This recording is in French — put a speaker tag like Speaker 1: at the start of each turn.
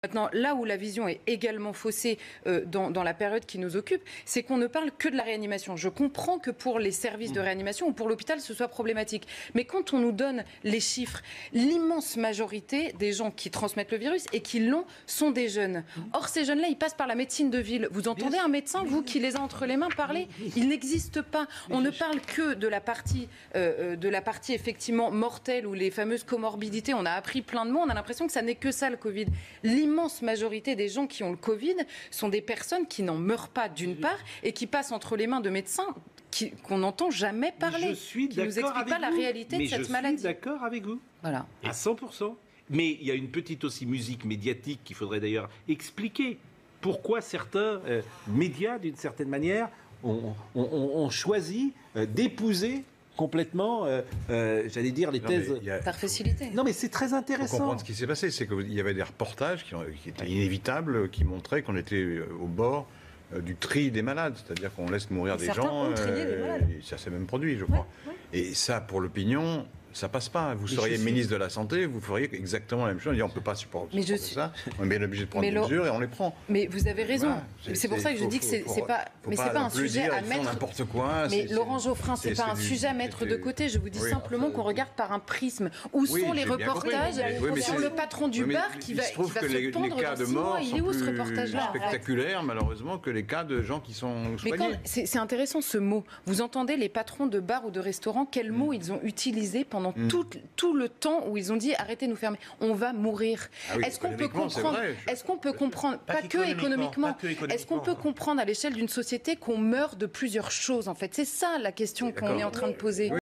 Speaker 1: Maintenant, là où la vision est également faussée dans la période qui nous occupe, c'est qu'on ne parle que de la réanimation. Je comprends que pour les services de réanimation ou pour l'hôpital, ce soit problématique. Mais quand on nous donne les chiffres, l'immense majorité des gens qui transmettent le virus et qui l'ont sont des jeunes. Or, ces jeunes-là, ils passent par la médecine de ville. Vous entendez un médecin, vous, qui les a entre les mains parler? Il n'existe pas. On ne parle que de la partie effectivement mortelle ou les fameuses comorbidités. On a appris plein de mots. On a l'impression que ça n'est que ça, le Covid. L'immense majorité des gens qui ont le Covid sont des personnes qui n'en meurent pas d'une part et qui passent entre les mains de médecins qu'on n'entend jamais parler, qui ne nous expliquent pas la réalité de cette maladie.
Speaker 2: Je suis d'accord avec vous,
Speaker 1: voilà.
Speaker 2: À 100%. Mais il y a une petite aussi musique médiatique qu'il faudrait d'ailleurs expliquer. Pourquoi certains médias, d'une certaine manière, ont choisi d'épouser complètement, j'allais dire, les thèses...
Speaker 1: Par facilité.
Speaker 2: Non, mais c'est très intéressant.
Speaker 3: Il faut comprendre ce qui s'est passé. C'est qu'il y avait des reportages qui étaient inévitables, qui montraient qu'on était au bord du tri des malades. C'est-à-dire qu'on laisse mourir des gens. Et ça s'est même produit, je crois. Ouais. Et ça, pour l'opinion... Ça passe pas. Vous seriez ministre de la Santé, vous feriez exactement la même chose. On ne peut pas supporter ça. On est bien obligé de prendre des mesures et on les prend.
Speaker 1: Mais vous avez raison. Voilà. C'est pour ça que je dis que c'est pas. Mais c'est pas un sujet à mettre.
Speaker 3: N'importe quoi.
Speaker 1: Mais Laurent Geoffrin, c'est pas un sujet à mettre de côté. Je vous dis simplement qu'on regarde par un prisme. Où sont les reportages sur le patron du bar qui va se pendre dans 6 mois? Il est où ce reportage-là?
Speaker 3: Spectaculaire, malheureusement, que les cas de gens qui sont soignés.
Speaker 1: C'est intéressant ce mot. Vous entendez les patrons de bars ou de restaurants, quels mots ils ont utilisés pendant tout le temps où ils ont dit arrêtez de nous fermer, on va mourir. Est-ce qu'on peut comprendre, pas que économiquement, est-ce qu'on peut comprendre à l'échelle d'une société qu'on meurt de plusieurs choses en fait? C'est ça la question qu'on est en train de poser.